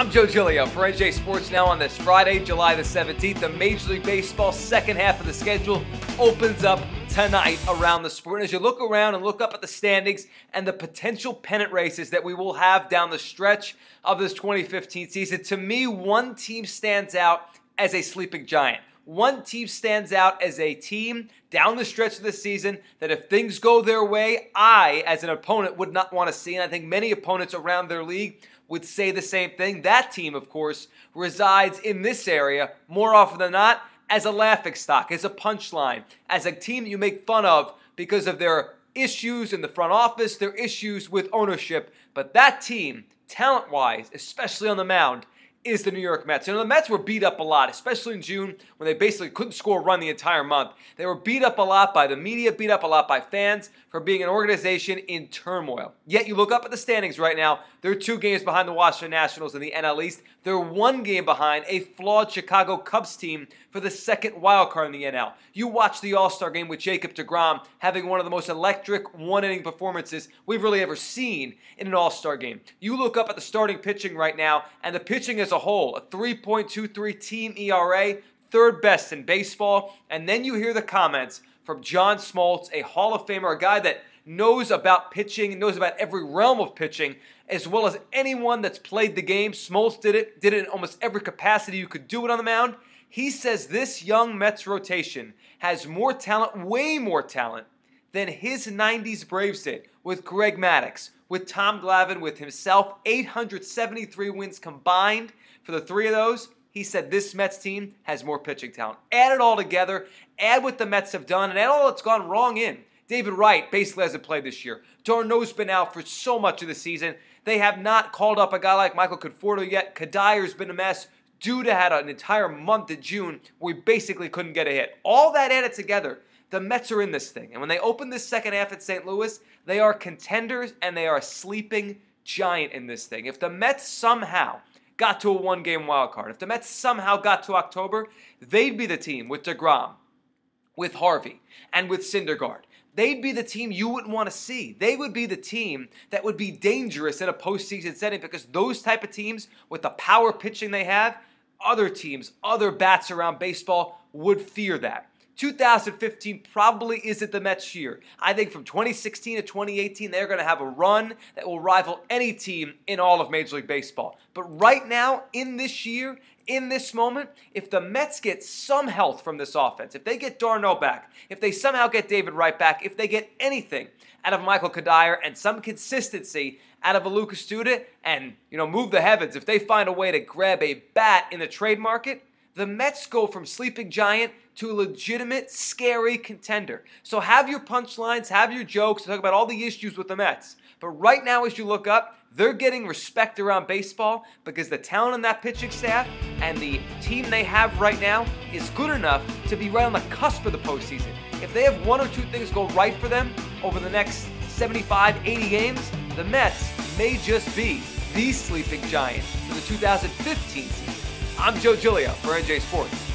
I'm Joe Giglio for NJ Sports Now on this Friday, July the 17th. The Major League Baseball second half of the schedule opens up tonight around the sport. And as you look around and look up at the standings and the potential pennant races that we will have down the stretch of this 2015 season, to me, one team stands out as a sleeping giant. One team stands out as a team down the stretch of the season that if things go their way, I, as an opponent, would not want to see. And I think many opponents around their league would say the same thing. That team, of course, resides in this area more often than not as a laughingstock, as a punchline, as a team that you make fun of because of their issues in the front office, their issues with ownership. But that team, talent-wise, especially on the mound, is the New York Mets. You know, the Mets were beat up a lot, especially in June when they basically couldn't score a run the entire month. They were beat up a lot by the media, beat up a lot by fans for being an organization in turmoil. Yet you look up at the standings right now, they're 2 games behind the Washington Nationals in the NL East. They're 1 game behind a flawed Chicago Cubs team for the second wild card in the NL. You watch the All-Star game with Jacob deGrom having one of the most electric one-inning performances we've really ever seen in an All-Star game. You look up at the starting pitching right now, and the pitching as a whole, a 3.23 team ERA, third best in baseball. And then you hear the comments from John Smoltz, a Hall of Famer, a guy that knows about pitching, knows about every realm of pitching, as well as anyone that's played the game. Smoltz did it in almost every capacity you could do it on the mound. He says this young Mets rotation has more talent, way more talent, than his 90s Braves did with Greg Maddux, with Tom Glavine, with himself, 873 wins combined for the 3 of those. He said this Mets team has more pitching talent. Add it all together, add what the Mets have done, and add all that's gone wrong in. David Wright basically hasn't played this year. Darno's been out for so much of the season. They have not called up a guy like Michael Conforto yet. Kadyr's been a mess. Duda had an entire month in June where he basically couldn't get a hit. All that added together, the Mets are in this thing. And when they open this second half at St. Louis, they are contenders and they are a sleeping giant in this thing. If the Mets somehow got to a 1-game wild card, if the Mets somehow got to October, they'd be the team with deGrom, with Harvey, and with Syndergaard. They'd be the team you wouldn't want to see. They would be the team that would be dangerous in a postseason setting because those type of teams, with the power pitching they have, other teams, other bats around baseball would fear that. 2015 probably isn't the Mets' year. I think from 2016 to 2018, they're going to have a run that will rival any team in all of Major League Baseball. But right now, in this year, in this moment, if the Mets get some health from this offense, if they get Darno back, if they somehow get David Wright back, if they get anything out of Michael Kadyr and some consistency out of a Lucas Duda and, move the heavens, if they find a way to grab a bat in the trade market, the Mets go from sleeping giant to a legitimate, scary contender. So have your punchlines, have your jokes, talk about all the issues with the Mets. But right now, as you look up, they're getting respect around baseball because the talent on that pitching staff and the team they have right now is good enough to be right on the cusp of the postseason. If they have 1 or 2 things go right for them over the next 75, 80 games, the Mets may just be the sleeping giant for the 2015 season. I'm Joe Giglio for NJ Sports.